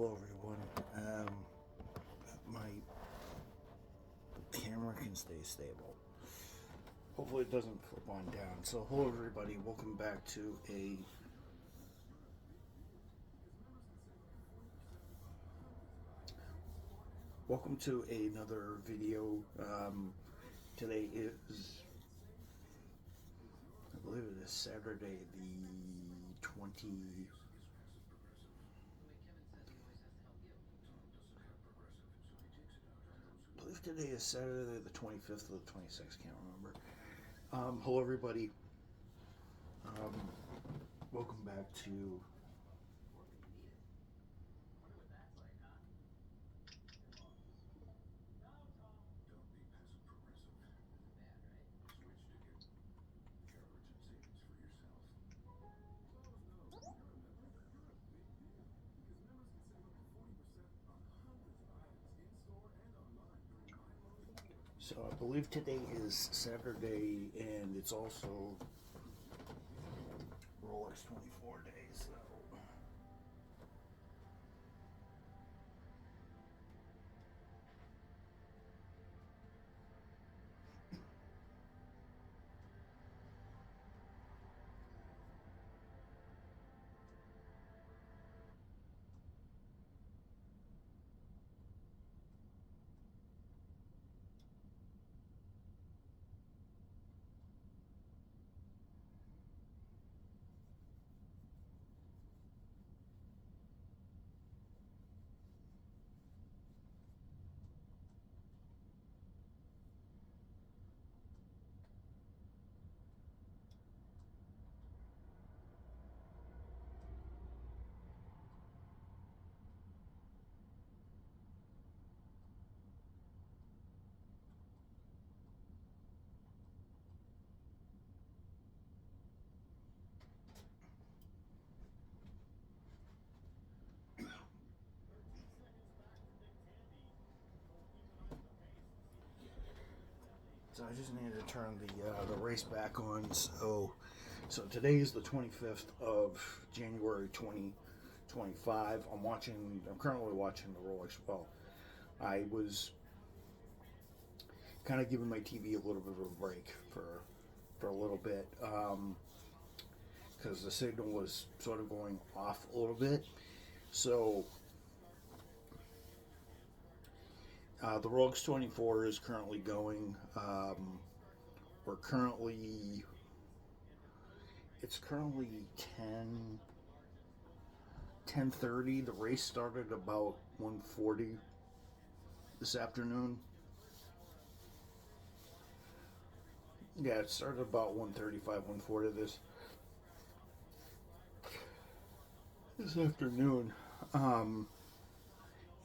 Hello everyone. My camera can stay stable. Hopefully it doesn't flip on down. So hello everybody, welcome back to another video. Today is, I believe it is Saturday the 20. I believe today is Saturday the 25th or the 26th, can't remember. Hello everybody. Welcome back to So I believe today is Saturday, and it's also Rolex 24 days. So. So I just needed to turn the race back on. So today is the 25th of January 2025. I'm currently watching the Rolex. Well, I was kind of giving my TV a little bit of a break for a little bit because the signal was sort of going off a little bit. So the Rolex 24 is currently going. It's currently 10:30. The race started about 1:40 this afternoon. Yeah, it started about 1:35, 1:40 this afternoon.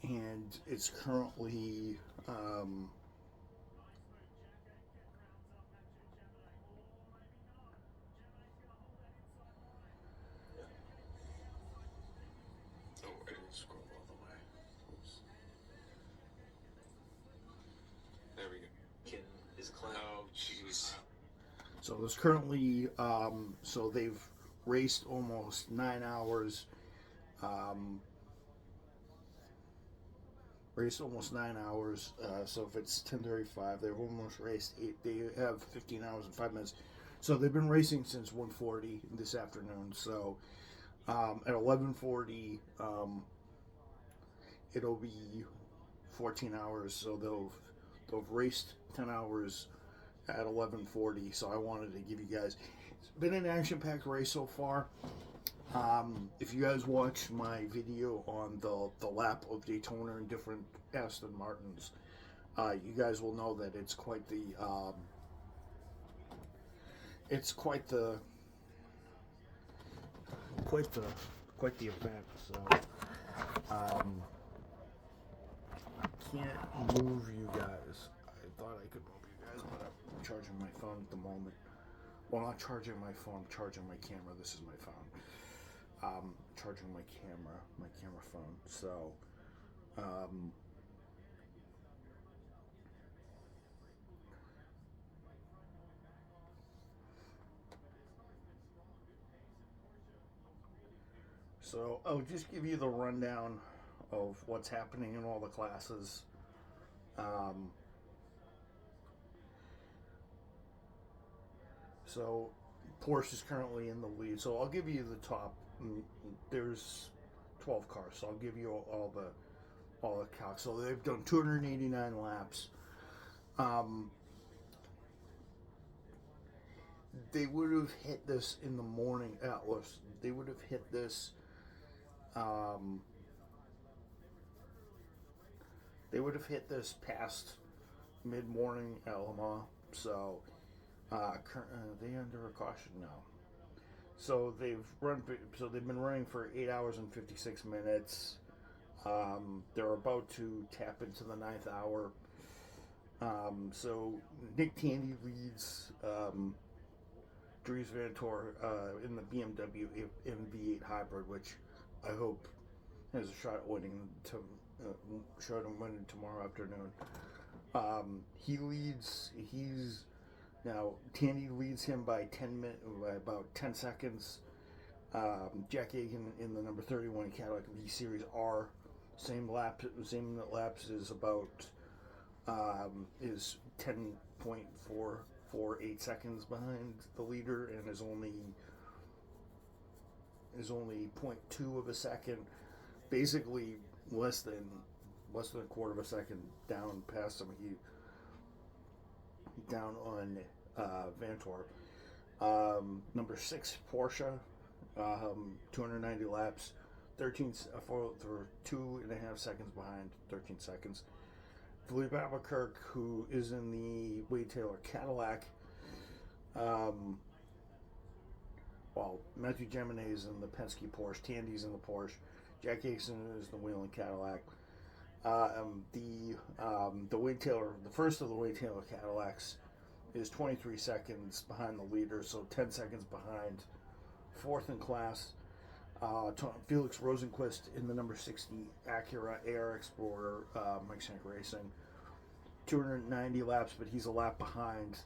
And it's currently scroll all the way. Oops. There we go. Is clown. Oh, jeez. So there's currently so they've raced almost 9 hours. So if it's 10:35, they've almost raced 8. They have 15 hours and 5 minutes. So they've been racing since 1:40 this afternoon. So at 11:40, it'll be 14 hours. So they've raced 10 hours at 11:40. So I wanted to give you guys. It's been an action-packed race so far. If you guys watch my video on the lap of Daytona and different Aston Martins, you guys will know that it's quite the event. So I can't move you guys. I thought I could move you guys, but I'm charging my phone at the moment. Well, not charging my phone, I'm charging my camera. This is my phone. Charging my camera phone. So, So I'll just give you the rundown of what's happening in all the classes. Um, so Porsche is currently in the lead. So I'll give you the top. There's 12 cars, so I'll give you all the calcs. So they've done 289 laps. They would have hit this in the morning. They would have hit this. They would have hit this past mid-morning at Le Mans. So they under a caution now. So they've run. So they've been running for 8 hours and 56 minutes. They're about to tap into the 9th hour. So Nick Tandy leads Dries Vanthoor in the BMW MV8 hybrid, which I hope has a shot at winning shot at winning tomorrow afternoon. He leads. He's now Tandy leads him by by about 10 seconds. Jack Aiken in the number 31 Cadillac V Series R, same laps is about is 10.448 seconds behind the leader, and is only 0.2 of a second, basically less than a quarter of a second down past him. Down on Vanthoor. Number 6 Porsche, 290 laps, 13 for 2.5 seconds behind, 13 seconds. Philippe Albuquerque, who is in the Wade Taylor Cadillac. Matthew Jeminet is in the Penske Porsche, Tandy's in the Porsche, Jack Aiken is the Whelen Cadillac. The Wade Taylor, the first of the Wade Taylor Cadillacs, is 23 seconds behind the leader, so 10 seconds behind. Fourth in class, Felix Rosenquist in the number 60 Acura AR Explorer, Mike Shank Racing. 290 laps, but he's a lap behind.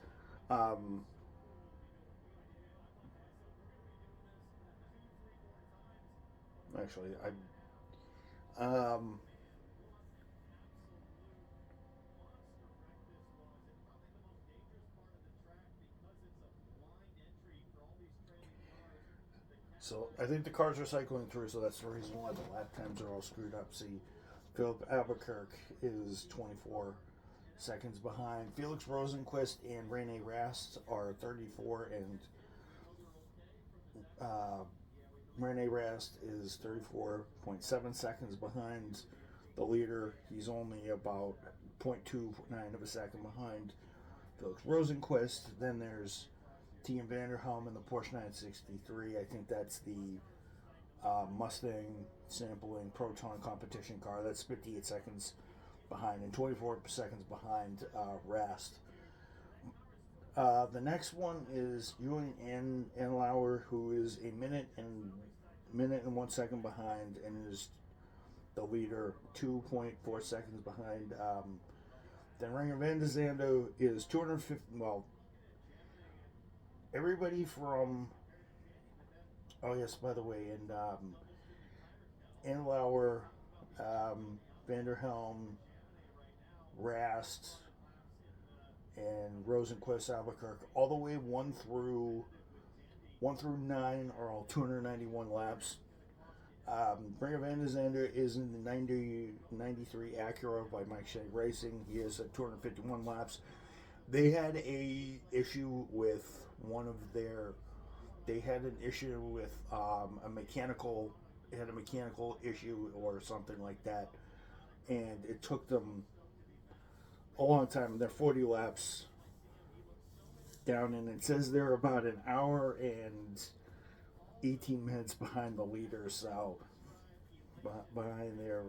So I think the cars are cycling through, so that's the reason why the lap times are all screwed up. See, Philip Albuquerque is 24 seconds behind. Felix Rosenquist and Rene Rast are 34, and Rene Rast is 34.7 seconds behind the leader. He's only about 0.29 of a second behind Felix Rosenquist. Then there's T.M. Vanderhelm in the Porsche 963. I think that's the Mustang sampling Proton competition car. That's 58 seconds behind and 24 seconds behind Rast. The next one is Ewan Enlauer, who is a minute and 1 second behind and is the leader, 2.4 seconds behind. Then Renger van der Zande is 250. Well, everybody from. Oh yes, by the way, and Enlauer, Vanderhelm, Rast, and Rosenquist, Albuquerque, all the way 1 through 9 are all 291 laps. Bringer van der Zande is in the 93 Acura by Mike Shank Racing. He is at 251 laps. They had a issue with They had an issue with a mechanical issue or something like that, and it took them a long time. They're 40 laps down, and it says they're about an hour and 18 minutes behind the leader, so behind their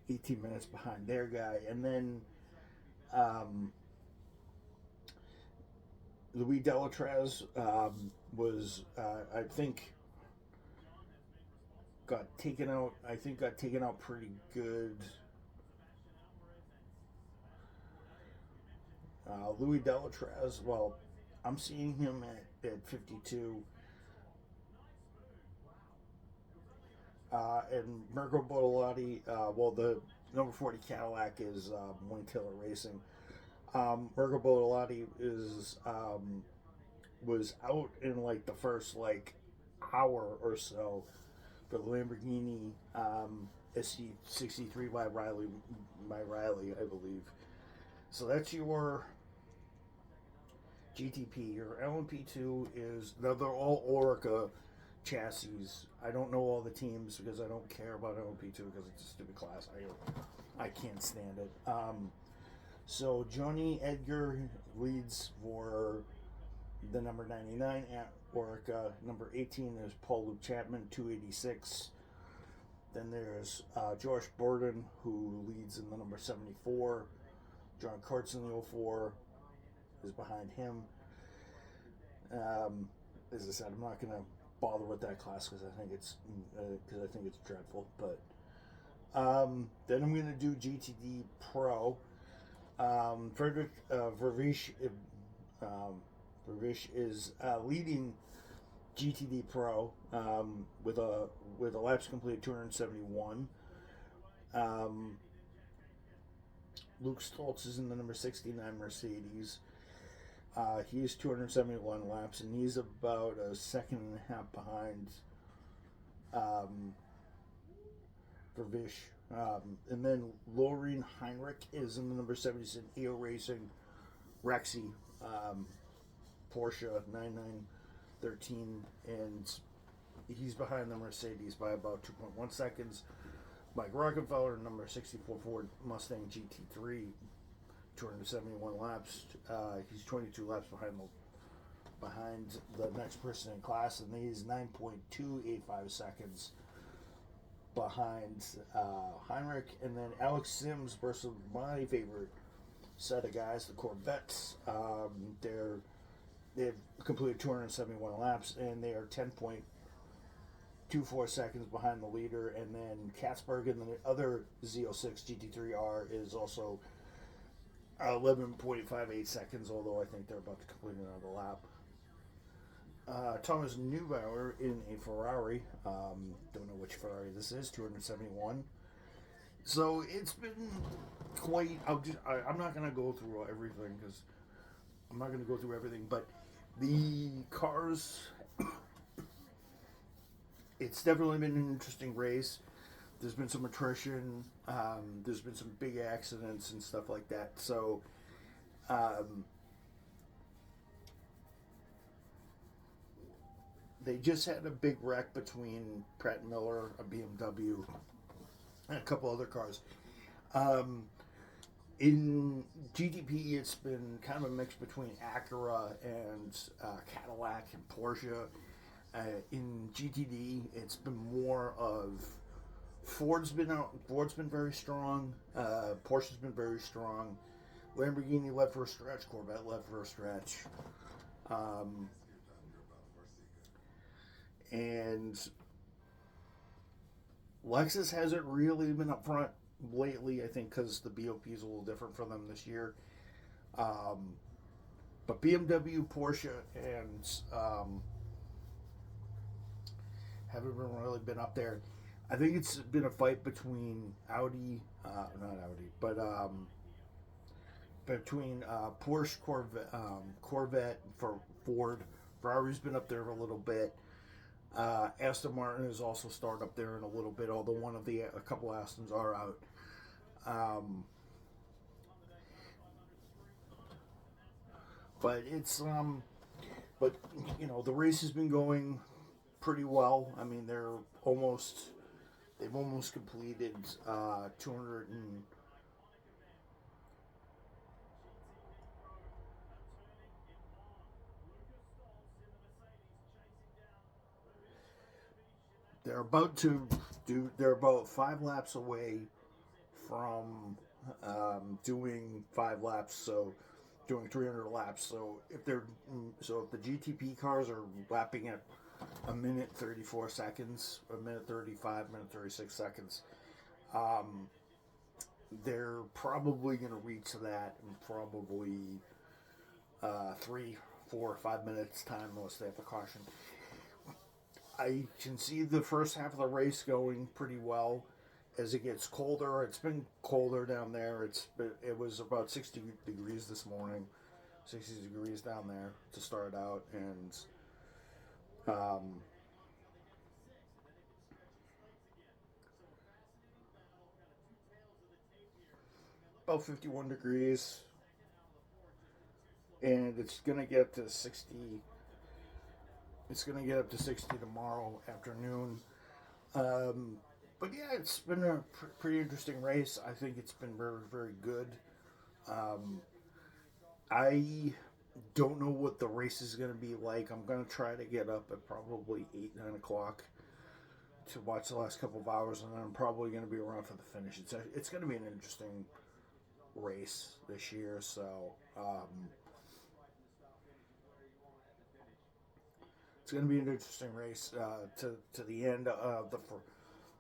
18 minutes behind their guy. And then Louis Delatraz was I think got taken out pretty good. Louis Delatraz, well, I'm seeing him at 52. And Mirko Bortolotti, well, the number 40 Cadillac is Wayne Taylor Racing. Mirko Bortolotti was out in like the first like hour or so for the Lamborghini SC63 by Riley, I believe. So that's your GTP. Your LMP2 is now they're all Orica chassis. I don't know all the teams because I don't care about LMP2 because it's a stupid class. I can't stand it. So Johnny Edgar leads for the number 99 at Orica. Number 18 is Paul Luke Chapman, 286. Then there's Josh Borden, who leads in the number 74. John Kurtz in the 04 is behind him. As I said, I'm not going to bother with that class because I think it's dreadful. But then I'm going to do GTD Pro. Frederick Vervish is leading GTD Pro with a laps complete 271. Luke Stoltz is in the number 69 Mercedes. He is 271 laps, and he's about a second and a half behind Vervish. And then Lorin Heinrich is in the number 76 EO Racing Rexy Porsche 9913, and he's behind the Mercedes by about 2.1 seconds. Mike Rockefeller, number 64 Ford Mustang GT3, 271 laps. He's 22 laps behind the next person in class, and he's 9.285 seconds behind Heinrich. And then Alex Sims versus my favorite set of guys, the Corvettes. They've completed 271 laps, and they are 10.24 seconds behind the leader. And then Katzberg and the other Z06 GT3R is also 11.58 seconds, although I think they're about to complete another lap. Thomas Neubauer in a Ferrari. Don't know which Ferrari this is, 271. So it's been quite. I'm not going to go through everything because I'm not going to go through everything, but the cars. It's definitely been an interesting race. There's been some attrition. There's been some big accidents and stuff like that. So, they just had a big wreck between Pratt and Miller, a BMW, and a couple other cars. In GTP, it's been kind of a mix between Acura and Cadillac and Porsche. In GTD, it's been more of Ford's been very strong. Porsche's been very strong. Lamborghini led for a stretch. Corvette led for a stretch. And Lexus hasn't really been up front lately, I think, because the BOP is a little different for them this year. But BMW, Porsche, and haven't really been up there. I think it's been a fight between between Porsche, Corvette for Ford. Ferrari's been up there a little bit. Aston Martin has also started up there in a little bit, although a couple Astons are out. But it's but the race has been going pretty well. I mean, they've almost completed 200 and they're about 5 laps away from doing 5 laps, so doing 300 laps. So if the GTP cars are lapping at a minute 34 seconds, a minute 35, minute 36 seconds, they're probably going to reach that in probably 3, 4, 5 minutes time unless they have a caution. I can see the first half of the race going pretty well. As it gets colder, it's been colder down there. It was about 60 degrees this morning, 60 degrees down there to start out, and um, about 51 degrees, and it's gonna get to 60. It's gonna get up to 60 tomorrow afternoon. Um, but yeah, it's been a pretty interesting race. I think it's been very, very good. Um, I don't know what the race is going to be like. I'm going to try to get up at probably 8, 9 o'clock to watch the last couple of hours, and then I'm probably going to be around for the finish. It's going to be an interesting race this year, so it's going to be an interesting race to the end.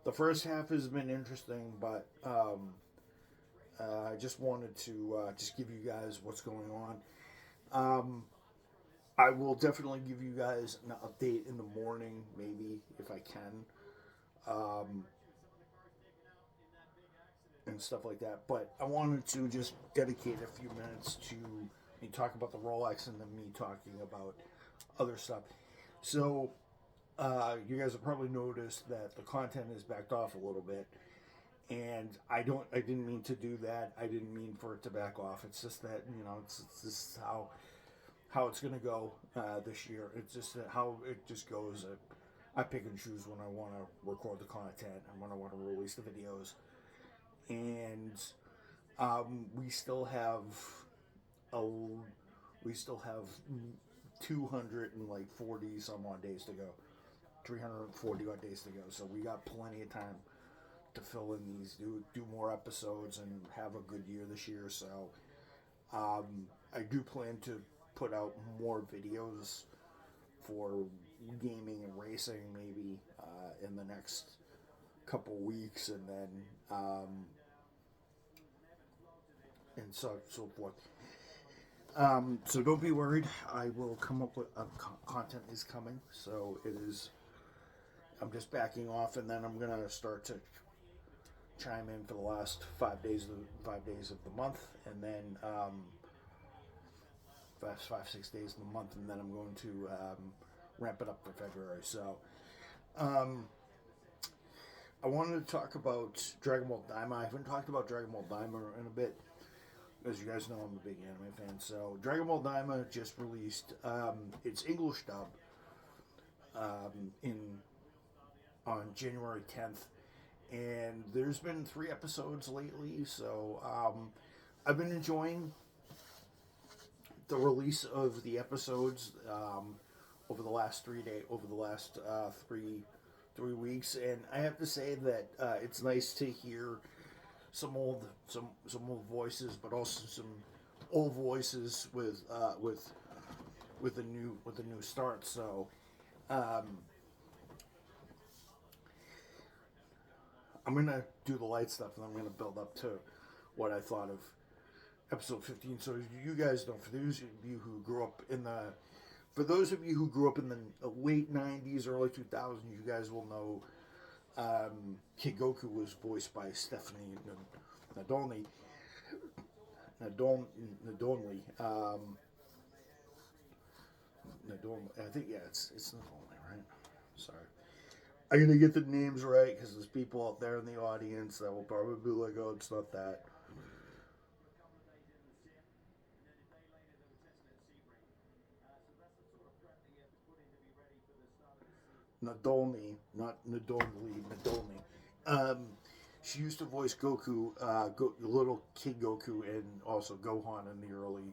The first half has been interesting, but I just wanted to just give you guys what's going on. I will definitely give you guys an update in the morning, maybe if I can, and stuff like that. But I wanted to just dedicate a few minutes to me talking about the Rolex and then me talking about other stuff. So you guys have probably noticed that the content is backed off a little bit, and I didn't mean to do that. I didn't mean for it to back off. It's just that it's just how it's gonna go this year. It's just how it just goes. I pick and choose when I want to record the content and when I want to release the videos, and we still have a we still have 240 some odd days to go, 340 odd days to go. So we got plenty of time to fill in these, do more episodes, and have a good year this year. So I do plan to put out more videos for gaming and racing, maybe in the next couple weeks, and then and so forth. So don't be worried. I will come up with content is coming. So it is. I'm just backing off, and then I'm gonna start to chime in for the last 5 days of the month, and then 5, 6 days of the month, and then I'm going to ramp it up for February. So I wanted to talk about Dragonball Daima. I haven't talked about Dragonball Daima in a bit. As you guys know, I'm a big anime fan. So Dragonball Daima just released its English dub in on January 10th, and there's been 3 episodes lately. So I've been enjoying the release of the episodes over the last 3 weeks, and I have to say that it's nice to hear some old voices, but also some old voices with a new start. So I'm gonna do the light stuff, and I'm gonna build up to what I thought of episode 15. So you guys know, for those of you who grew up in the late 90s, early 2000s, you guys will know Kid Goku was voiced by Stephanie Nadolny. Nadolny. I think, yeah, it's Nadolny, right? Sorry. I'm going to get the names right, because there's people out there in the audience that will probably be like, oh, it's not that. Nadolny, not Nadolny, Nadolny. She used to voice Goku, little Kid Goku, and also Gohan in the early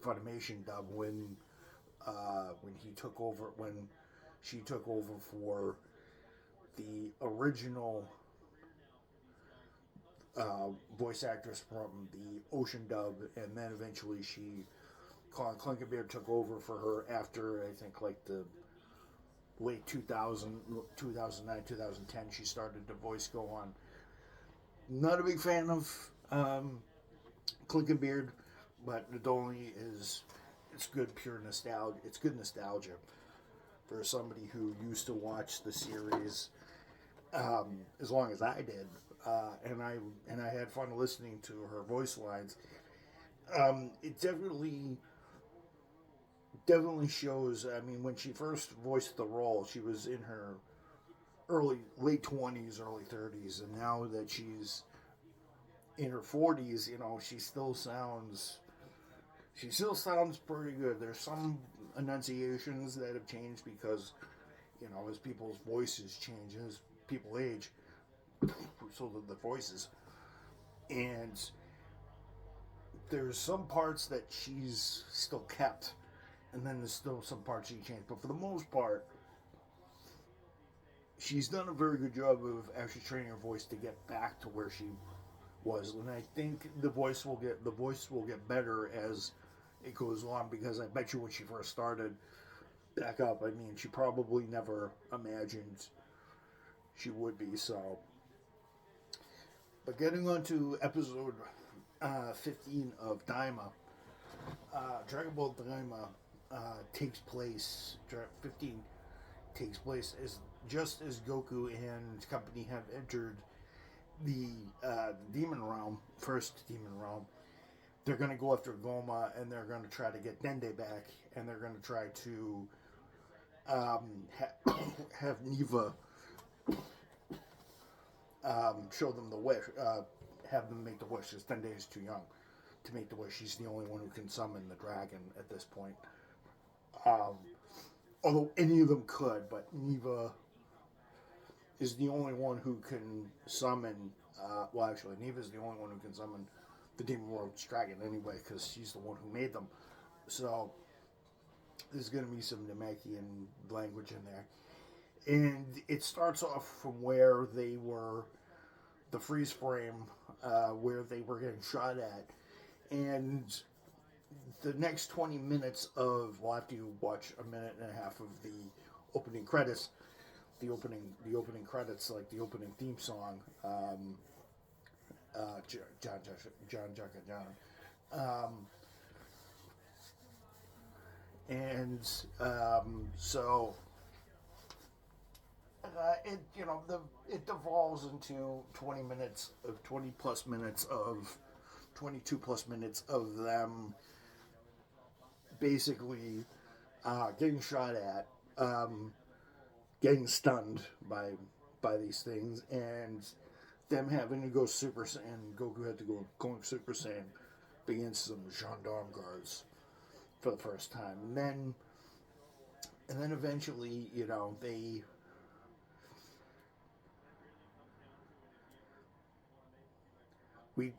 Funimation dub when she took over for the original voice actress from the Ocean dub, and then eventually Colin Clinkenbeard took over for her after, I think, like the late 2009, 2010, she started to voice Gohan. Not a big fan of Clinkenbeard, but Nadolny it's good, pure nostalgia. It's good nostalgia for somebody who used to watch the series as long as I did, and I had fun listening to her voice lines. It definitely shows. I mean, when she first voiced the role, she was in her late 20s, early 30s, and now that she's in her 40s, she still sounds pretty good. There's some enunciations that have changed because as people's voices change, as people age, so do the voices. And there's some parts that she's still kept, and then there's still some parts she changed. But for the most part, she's done a very good job of actually training her voice to get back to where she was. And I think the voice will get better as it goes on, because I bet you when she first started back up, I mean, she probably never imagined she would be. So, but getting on to episode 15 of Daima, Dragonball Daima takes place. 15 takes place as just as Goku and company have entered the demon realm, first demon realm. They're going to go after Goma, and they're going to try to get Dende back, and they're going to try to have Neva show them the wish, have them make the wish, because Dende is too young to make the wish. She's the only one who can summon the dragon at this point. Although any of them could, but Neva is the only one who can summon. Well, actually, Neva is the only one who can summon the Demon World's dragon anyway, because she's the one who made them. So there's going to be some Namekian language in there. And it starts off from where they were, the freeze frame, where they were getting shot at. And the next 20 minutes after you watch a minute and a half of the opening credits, the opening credits, like the opening theme song, John Jacka John. So it devolves into 22 plus minutes of them basically getting shot at, getting stunned by these things, and them having to go Super Saiyan. Goku had to go going Super Saiyan against some gendarme guards for the first time, and then eventually, we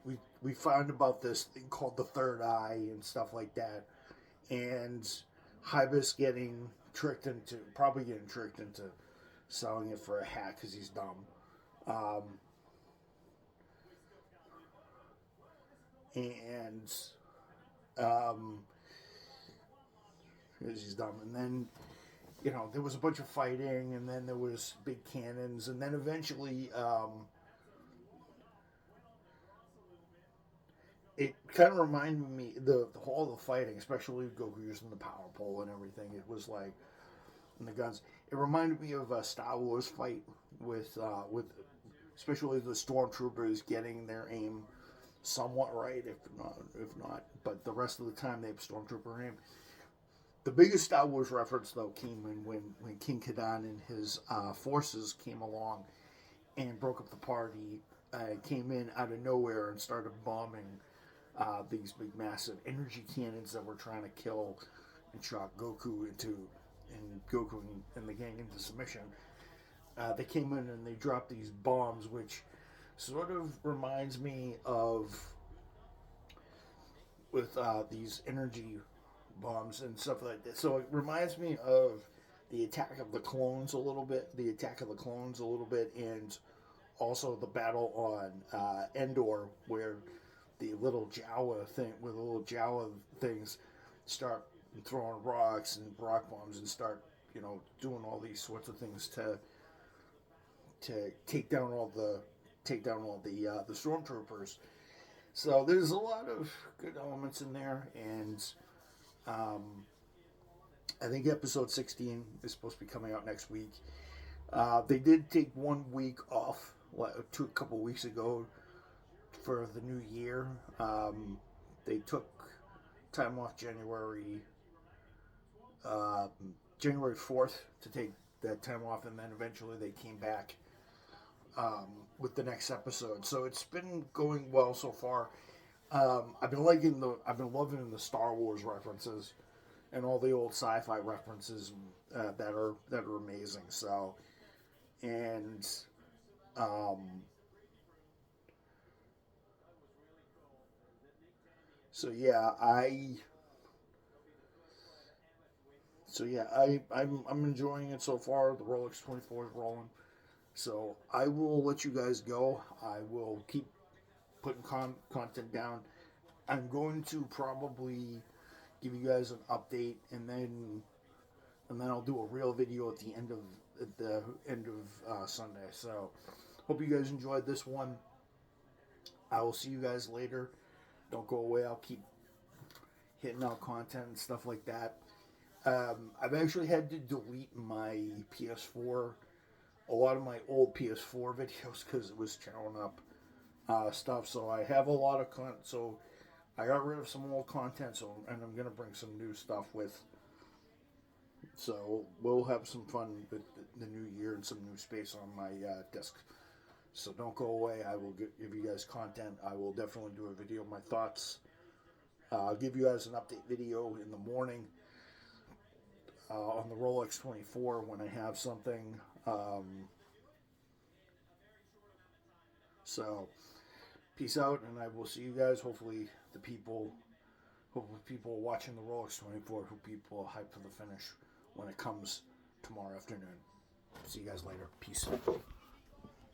found about this thing called the third eye and stuff like that, and Hibis probably getting tricked into selling it for a hat because he's dumb. Because he's dumb. And then, there was a bunch of fighting, and then there was big cannons, and then eventually, it kind of reminded me, all the fighting, especially Goku using the power pole and everything, it was like, and the guns, it reminded me of a Star Wars fight with especially the stormtroopers getting their aim somewhat right, if not, but the rest of the time they have stormtrooper aim. The biggest Star Wars reference, though, came when King Kadan and his forces came along and broke up the party, came in out of nowhere and started bombing these big, massive energy cannons that were trying to kill and shock Goku and the gang into submission. They came in and they dropped these bombs, which sort of reminds me of with these energy bombs and stuff like that. So it reminds me of the Attack of the Clones a little bit, and also the battle on Endor, where the little Jawa things start throwing rocks and rock bombs and start, doing all these sorts of things to take down all the stormtroopers. So there's a lot of good elements in there, and I think episode 16 is supposed to be coming out next week. They did take 1 week off a couple weeks ago for the new year. They took time off January 4th to take that time off, and then eventually they came back with the next episode. So it's been going well so far. I've been loving the Star Wars references and all the old sci-fi references that are amazing. So, and so yeah, I'm enjoying it so far. The Rolex 24 is rolling. So I will let you guys go. I will keep putting content down. I'm going to probably give you guys an update, and then I'll do a real video at the end of Sunday. So hope you guys enjoyed this one. I will see you guys later. Don't go away. I'll keep hitting out content and stuff like that. I've actually had to delete my PS4, a lot of my old PS4 videos, because it was chowing up stuff. So I have a lot of content. So I got rid of some old content. And I'm gonna bring some new stuff with. So we'll have some fun with the new year and some new space on my desk. So don't go away. I will give you guys content. I will definitely do a video of my thoughts. I'll give you guys an update video in the morning on the Rolex 24 when I have something. So peace out, and I will see you guys. Hopefully people watching the Rolex 24, people are hyped for the finish when it comes tomorrow afternoon. See you guys later. Peace.